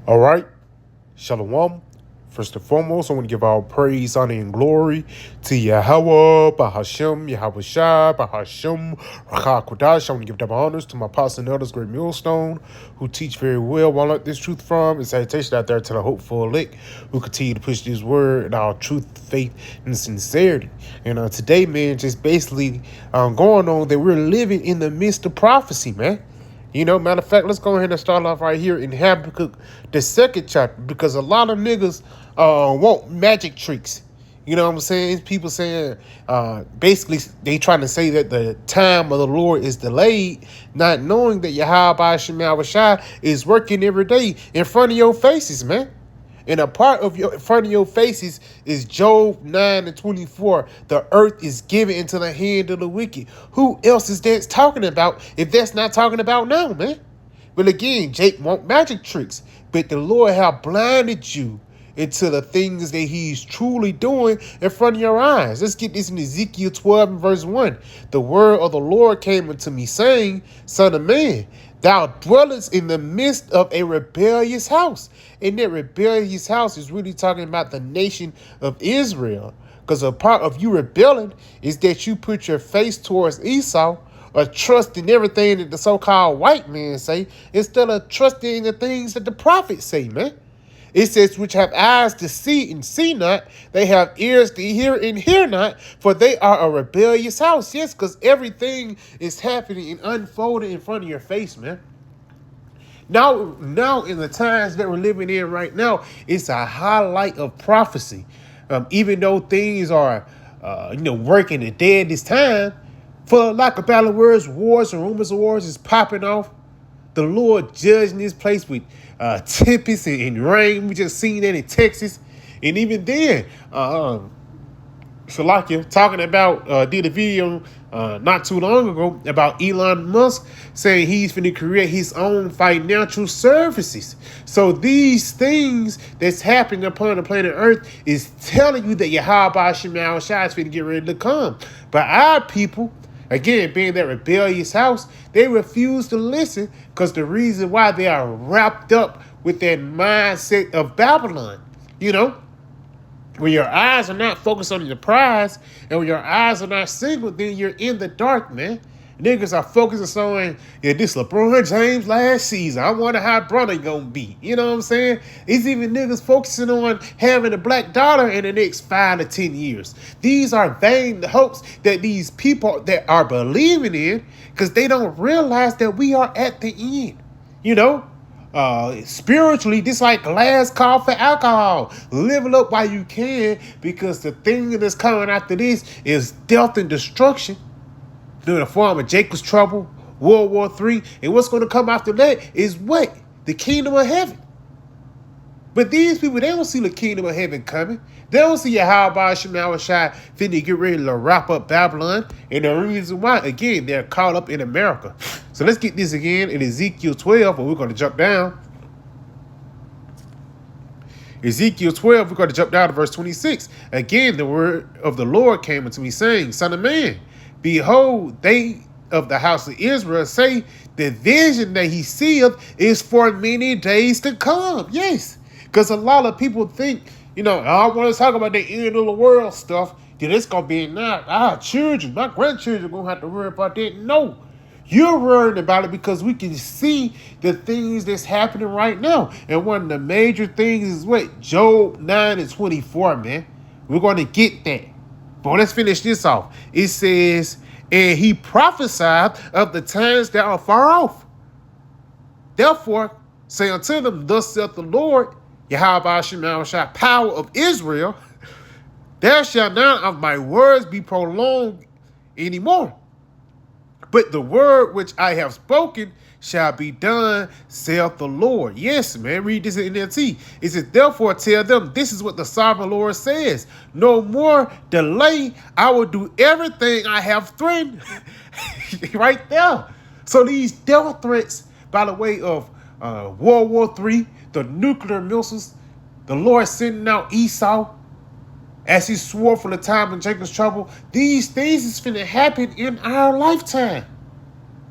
All right, Shalom. First and foremost, I want to give all praise, honor, and glory to Yahweh, Bahashem, Yahweh Shai, Bahashem, Rakah Kodash. I want to give double honors to my apostles and elders, Great Millstone, who teach very well while I learn this truth from, and salutation out there to the hopeful elect who continue to push this word and our truth, faith, and sincerity. And today, man, just basically going on that we're living in the midst of prophecy, man. Matter of fact, let's go ahead and start off right here in Habakkuk, the second chapter, because a lot of niggas want magic tricks. You know what I'm saying? People saying, basically, they trying to say that the time of the Lord is delayed, not knowing that Yahweh Shema Shai is working every day in front of your faces, man. And a part of your in front of your faces is Job 9:24. The earth is given into the hand of the wicked. Who else is that talking about if that's not talking about now, man? But again, Jake want magic tricks. But the Lord have blinded you into the things that he's truly doing in front of your eyes. Let's get this in Ezekiel 12 and verse 1. The word of the Lord came unto me, saying, Son of man, thou dwellest in the midst of a rebellious house. And that rebellious house is really talking about the nation of Israel. Because a part of you rebelling is that you put your face towards Esau, or trust in everything that the so-called white man say, instead of trusting in the things that the prophets say, man. It says, which have eyes to see and see not, they have ears to hear and hear not, for they are a rebellious house. Yes, because everything is happening and unfolding in front of your face, man. Now, in the times that we're living in right now, it's a highlight of prophecy. Even though things are, working a day at this time, for lack of better words, wars and rumors of wars is popping off. The Lord judging this place with tempests and rain. We just seen that in Texas. And even then, Shalakia talking about, did a video not too long ago about Elon Musk saying he's going to create his own financial services. So these things that's happening upon the planet Earth is telling you that Yahweh Shema Shai is going to get ready to come. But our people, again, being that rebellious house, they refuse to listen because the reason why they are wrapped up with that mindset of Babylon. When your eyes are not focused on the prize and when your eyes are not single, then you're in the dark, man. Niggas are focusing on this LeBron James last season. I wonder how Bronny gonna be. You know what I'm saying? It's even niggas focusing on having a black dollar in the next 5 to 10 years. These are vain hopes that these people that are believing in because they don't realize that we are at the end. Spiritually, this like last call for alcohol. Live it up while you can, because the thing that's coming after this is death and destruction in the form of Jacob's trouble, World War III, and what's going to come after that is what? The kingdom of heaven. But these people, they don't see the kingdom of heaven coming. They don't see Yahweh Shema Shai finna get ready to wrap up Babylon. And the reason why, again, they're caught up in America. So let's get this again in Ezekiel 12, and we're going to jump down. Ezekiel 12, we're going to jump down to verse 26. Again, the word of the Lord came unto me, saying, Son of man, behold, they of the house of Israel say, the vision that he seeth is for many days to come. Yes, because a lot of people think, I want to talk about the end of the world stuff. Then it's going to be not our children, my grandchildren are going to have to worry about that. No, you're worried about it because we can see the things that's happening right now. And one of the major things is what? Job 9:24, man. We're going to get that. But let's finish this off. It says, and he prophesied of the times that are far off. Therefore, say unto them, thus saith the Lord, Yahweh Shema Shai, power of Israel, there shall none of my words be prolonged anymore. But the word which I have spoken shall be done, saith the Lord. Yes, man, read this in NLT. It says, therefore tell them, this is what the sovereign Lord says. No more delay. I will do everything I have threatened. Right there. So these death threats, by the way of World War III, the nuclear missiles, the Lord sending out Esau, as he swore for the time in Jacob's trouble, these things is finna happen in our lifetime.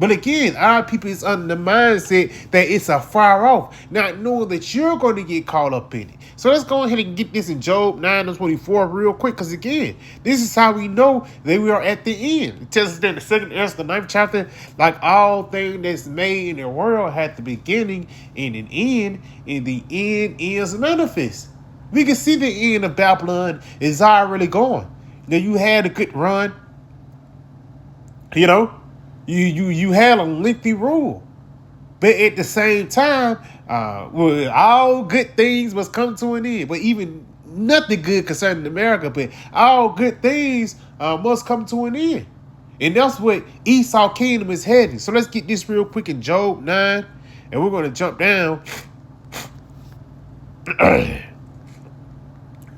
But again, our people is under the mindset that it's a far off, not knowing that you're going to get caught up in it. So let's go ahead and get this in Job 9:24 real quick, because again, this is how we know that we are at the end. It tells us that in the second the ninth chapter, like all things that's made in the world had the beginning and an end, and the end is manifest. We can see the end of Babylon is already going. Now you had a good run, you know. You had a lengthy rule, but at the same time, well, all good things must come to an end. But even nothing good concerning America, but all good things must come to an end, and that's what Esau kingdom is heading. So let's get this real quick in Job 9, and we're going to jump down.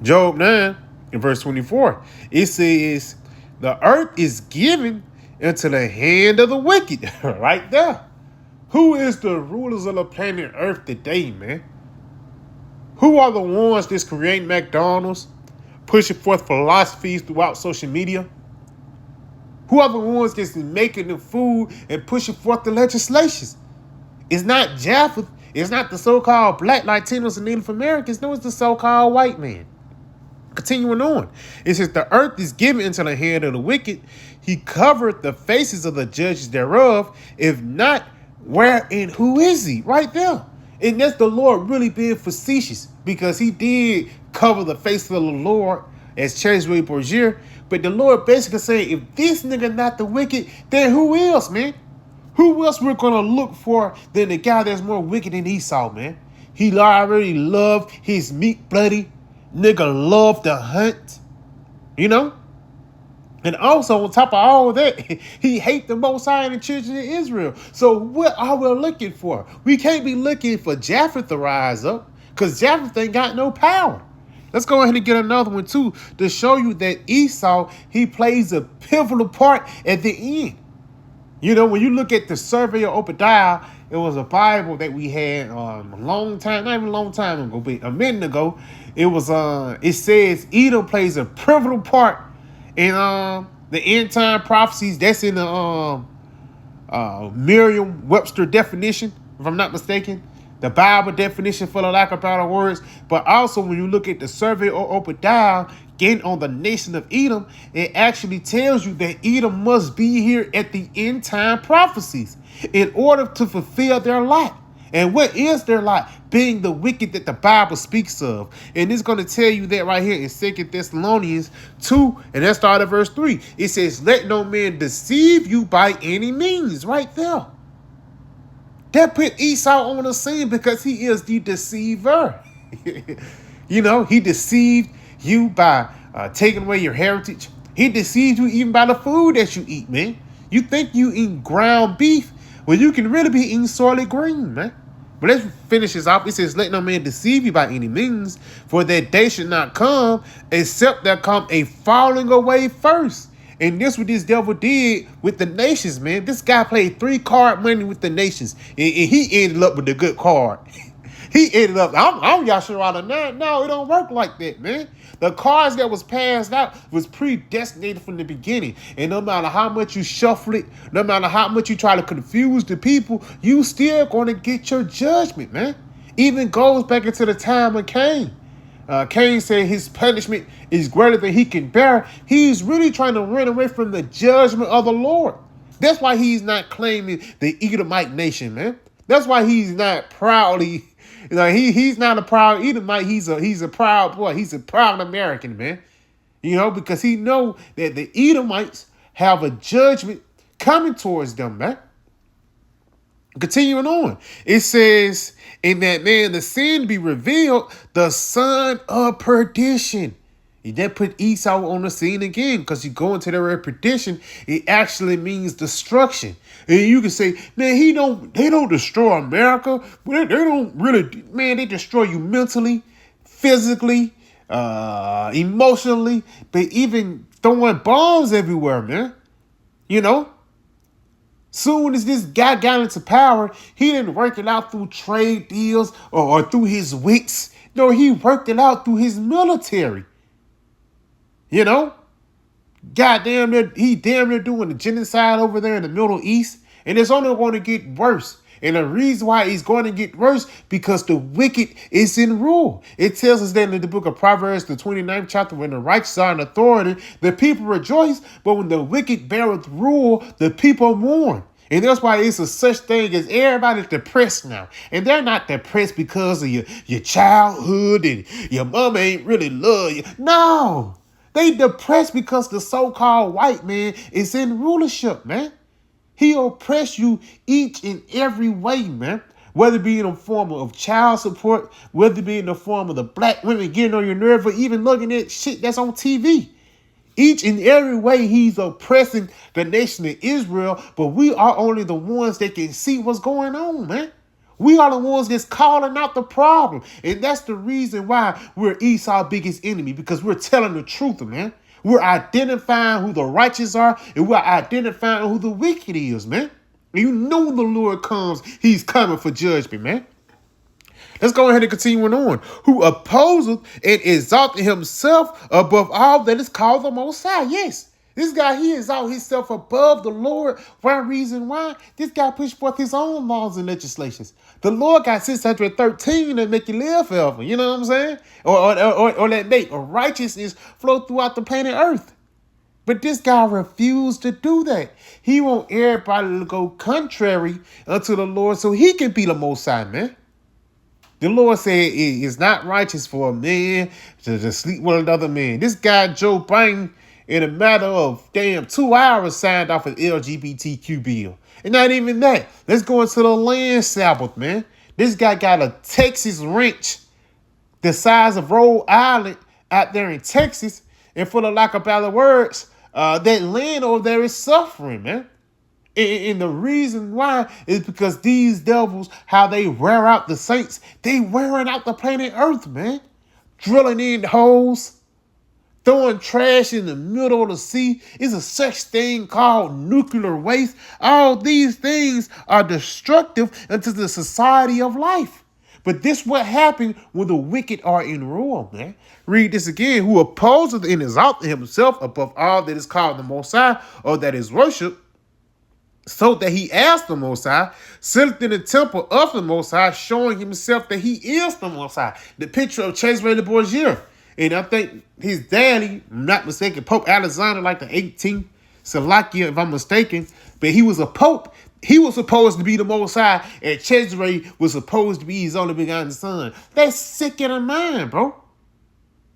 Job 9 in verse 24. It says, "The earth is given into the hand of the wicked." Right there. Who is the rulers of the planet Earth today, man? Who are the ones that's creating McDonald's, pushing forth philosophies throughout social media? Who are the ones that's making the food and pushing forth the legislations? It's not Japheth. It's not the so-called black Latinos and Native Americans. No, it's the so-called white man. Continuing on, it says, "The earth is given into the hand of the wicked. He covered the faces of the judges thereof. If not, where and who is he?" Right there. And that's the Lord really being facetious, because he did cover the face of the Lord as Chesway Borgier. But the Lord basically saying, if this nigga not the wicked, then who else, man? Who else we're going to look for than the guy that's more wicked than Esau, man? He already loved his meat bloody. Nigga love to hunt, you know? And also, on top of all that, he hate the Most High and the children of Israel. So what are we looking for? We can't be looking for Japheth to rise up, because Japheth ain't got no power. Let's go ahead and get another one, too, to show you that Esau, he plays a pivotal part at the end. You know, when you look at the Survey of Obadiah, it was a Bible that we had a long time, not even a long time ago, but a minute ago. It was it says Edom plays a pivotal part in the end time prophecies. That's in the Merriam-Webster definition, if I'm not mistaken. The Bible definition, for the lack of better words. But also, when you look at the Survey of Obadiah, getting on the nation of Edom, it actually tells you that Edom must be here at the end time prophecies in order to fulfill their lot. And what is their lot? Being the wicked that the Bible speaks of. And it's going to tell you that right here in 2 Thessalonians 2, and let's start at verse 3. It says, "Let no man deceive you by any means." Right there. That put Esau on the scene, because he is the deceiver. You know, he deceived you by taking away your heritage. He deceived you even by the food that you eat, man. You think you eat ground beef, well, you can really be eating soylent green, man. But let's finish this off. It says, "Let no man deceive you by any means, for that day should not come, except there come a falling away first." And this what this devil did with the nations, man. This guy played 3-card money with the nations, and he ended up with the good card. He ended up, I'm Yashar out of nine. No, it don't work like that, man. The cards that was passed out was predestinated from the beginning. And no matter how much you shuffle it, no matter how much you try to confuse the people, you still going to get your judgment, man. Even goes back into the time of Cain. Cain said his punishment is greater than he can bear. He's really trying to run away from the judgment of the Lord. That's why he's not claiming the Edomite nation, man. That's why he's not proudly, he's not a proud Edomite. He's a proud boy. He's a proud American, man. You know, because he know that the Edomites have a judgment coming towards them, man. Continuing on, it says, "In that man the sin be revealed, the son of perdition." That put Esau on the scene again, because you go into the word perdition, it actually means destruction. And you can say, man, they don't destroy America. They don't really, man, they destroy you mentally, physically, emotionally, but even throwing bombs everywhere, man. You know? Soon as this guy got into power, he didn't work it out through trade deals or through his wits. No, he worked it out through his military. You know? Goddamn, he damn near doing the genocide over there in the Middle East. And it's only going to get worse. And the reason why it's going to get worse, because the wicked is in rule. It tells us that in the book of Proverbs, the 29th chapter, when the righteous are in authority, the people rejoice. But when the wicked beareth rule, the people mourn. And that's why it's a such thing as everybody's depressed now. And they're not depressed because of your childhood and your mama ain't really love you. No, they depressed because the so-called white man is in rulership, man. He oppress you each and every way, man. Whether it be in the form of child support, whether it be in the form of the black women getting on your nerve, or even looking at shit that's on TV. Each and every way he's oppressing the nation of Israel, but we are only the ones that can see what's going on, man. We are the ones that's calling out the problem. And that's the reason why we're Esau's biggest enemy, because we're telling the truth, man. We're identifying who the righteous are, and we're identifying who the wicked is, man. And you know when the Lord comes, he's coming for judgment, man. Let's go ahead and continue on. Who opposeth and exalted himself above all that is called the Most High. Yes, this guy, he exalted himself above the Lord. One reason why, this guy pushed forth his own laws and legislations. The Lord got 613 that make you live forever. You know what I'm saying? Or that make righteousness flow throughout the planet Earth. But this guy refused to do that. He want everybody to go contrary unto the Lord so he can be the Most High, man. The Lord said it is not righteous for a man to sleep with another man. This guy, Joe Biden, in a matter of 2 hours, signed off an LGBTQ bill. And not even that. Let's go into the land Sabbath, man. This guy got a Texas wrench the size of Rhode Island out there in Texas. And for the lack of better words, that land over there is suffering, man. And the reason why is because these devils, how they wear out the saints, they wearing out the planet Earth, man. Drilling in holes, throwing trash in the middle of the sea. Is a such thing called nuclear waste. All these things are destructive unto the society of life. But this what happened when the wicked are in rule, man. Read this again. Who opposes and exalts himself above all that is called the Most High, or that is worship, so that he asked the Most High, sitteth in the temple of the Most High, showing himself that he is the Most High. The picture of Cesare Borgia. And I think his daddy, I'm not mistaken, Pope Alexander, like the 18th, Slovakia, if I'm mistaken, but he was a pope. He was supposed to be the Most High, and Cesare was supposed to be his only begotten son. That's sick in the mind, bro.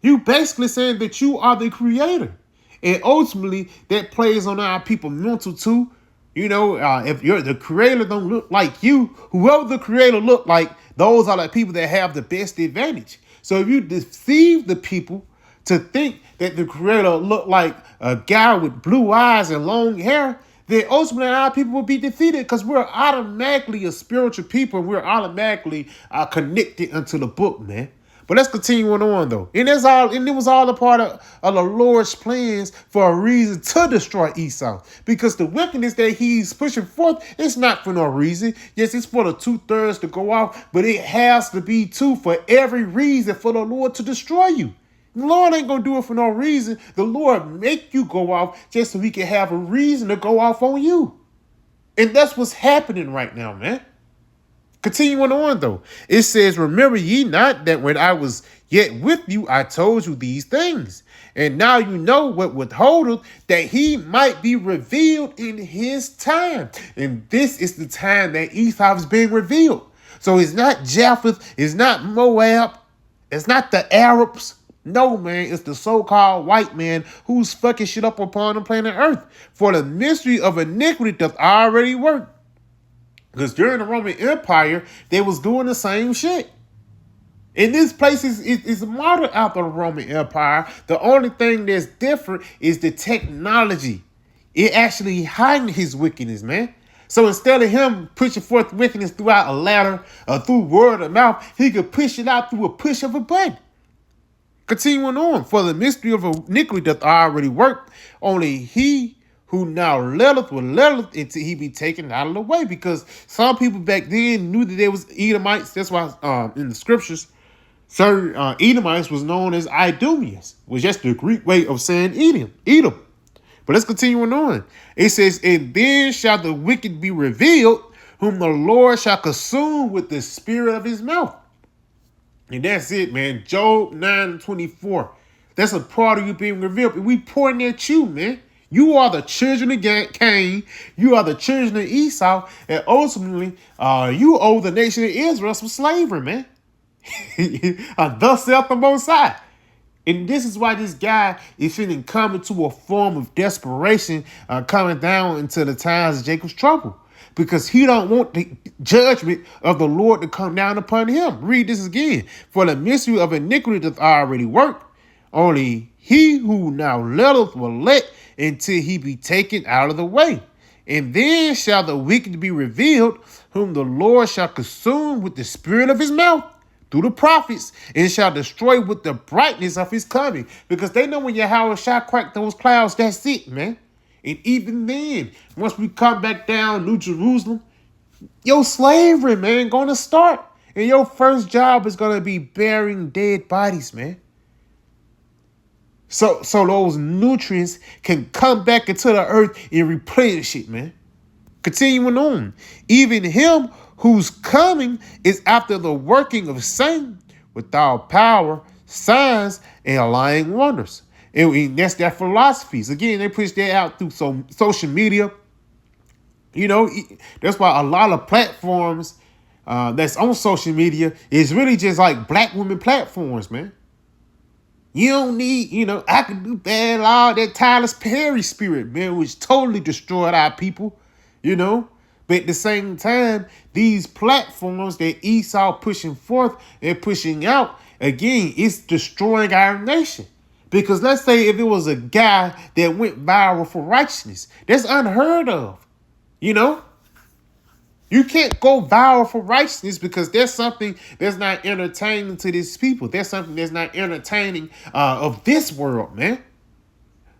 You basically saying that you are the creator. And ultimately, that plays on our people mental too. You know, if you're the creator don't look like you, whoever the creator look like, those are the people that have the best advantage. So if you deceive the people to think that the creator look like a guy with blue eyes and long hair, then ultimately our people will be defeated, because we're automatically a spiritual people. And we're automatically connected unto the book, man. But let's continue on though. And that's all, and it was all a part of the Lord's plans for a reason to destroy Esau. Because the wickedness that he's pushing forth is not for no reason. Yes, it's for the 2/3 to go off, but it has to be two for every reason for the Lord to destroy you. The Lord ain't gonna do it for no reason. The Lord make you go off just so he can have a reason to go off on you. And that's what's happening right now, man. Continuing on, though, it says, remember ye not that when I was yet with you, I told you these things. And now you know what withholdeth, that he might be revealed in his time. And this is the time that Esau is being revealed. So it's not Japheth, it's not Moab, it's not the Arabs. No, man, it's the so-called white man who's fucking shit up upon the planet Earth. For the mystery of iniquity doth already work. Because during the Roman Empire, they was doing the same shit. And this place is modeled after the Roman Empire. The only thing that's different is the technology. It actually heightened his wickedness, man. So instead of him pushing forth wickedness throughout a ladder or through word of mouth, he could push it out through a push of a button. Continuing on, for the mystery of iniquity doth already work. Only he who now letteth will letteth until he be taken out of the way. Because some people back then knew that there was Edomites. That's why in the scriptures, certain Edomites was known as Idumeans, which is just the Greek way of saying Edom. But let's continue on. It says, and then shall the wicked be revealed, whom the Lord shall consume with the spirit of his mouth. And that's it, man. Job 9:24. That's a part of you being revealed. And we pointing at you, man. You are the children of Cain. You are the children of Esau. And ultimately, you owe the nation of Israel some slavery, man. Thus saith the Most High. And this is why this guy is finna come into a form of desperation, coming down into the times of Jacob's trouble. Because he don't want the judgment of the Lord to come down upon him. Read this again. For the mystery of iniquity doth already work. Only he who now letteth will let until he be taken out of the way. And then shall the wicked be revealed, whom the Lord shall consume with the spirit of his mouth through the prophets, and shall destroy with the brightness of his coming. Because they know when Yahweh shall crack those clouds, that's it, man. And even then, once we come back down New Jerusalem, your slavery, man, gonna start. And your first job is gonna be burying dead bodies, man. So those nutrients can come back into the earth and replenish it, man. Continuing on. Even him whose coming is after the working of Satan with all power, signs, and lying wonders. And that's their philosophies. Again, they push that out through social media. You know, that's why a lot of platforms that's on social media is really just like black women platforms, man. You don't need, I can do bad, all that Tyler Perry spirit, man, which totally destroyed our people, But at the same time, these platforms that Esau pushing forth and pushing out, again, it's destroying our nation. Because let's say if it was a guy that went viral for righteousness, that's unheard of, You can't go viral for righteousness because there's something that's not entertaining to these people. There's something that's not entertaining of this world, man.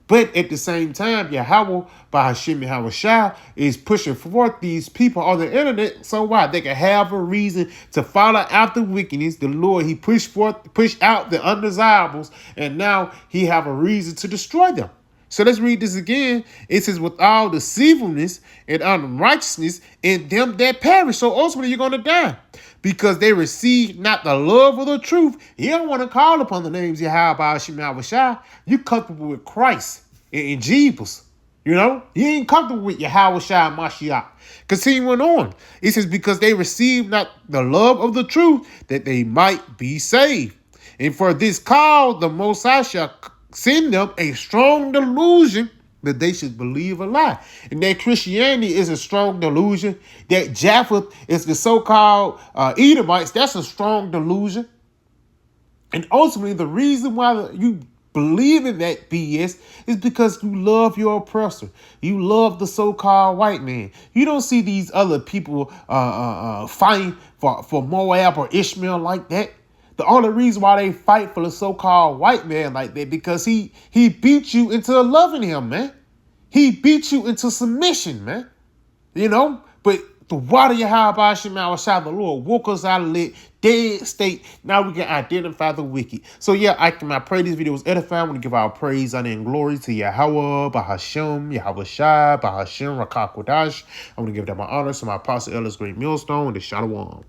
But at the same time, Yahweh, by Hashem Yahweh Shah, is pushing forth these people on the internet. So why? They can have a reason to follow after wickedness. The Lord, he pushed out the undesirables, and now he have a reason to destroy them. So let's read this again. It says, with all deceitfulness and unrighteousness in them that perish. So ultimately you're going to die because they receive not the love of the truth. You don't want to call upon the names of Yahweh Hashem Yahweh Shai. You comfortable with Christ and Jesus. You ain't comfortable with Yahweh Shai and Mashiach. Continuing on. It says, because they receive not the love of the truth that they might be saved. And for this cause, the Most High shall send them a strong delusion that they should believe a lie. And that Christianity is a strong delusion. That Japheth is the so-called Edomites, that's a strong delusion. And ultimately, the reason why you believe in that BS is because you love your oppressor. You love the so-called white man. You don't see these other people fighting for Moab or Ishmael like that. The only reason why they fight for the so-called white man like that, because he beat you into loving him, man. He beat you into submission, man. But the water Yahweh Hashem Shai, the Lord woke us out of that dead state. Now we can identify the wicked. So I pray this video was edifying. I want to give our praise, honor, and glory to Yahweh, Bahashem, Yahweh Shai, Bahashem, Rakah Kodash. I want to give that my honor to my apostle, Ellis Great Millstone, and the Shalom.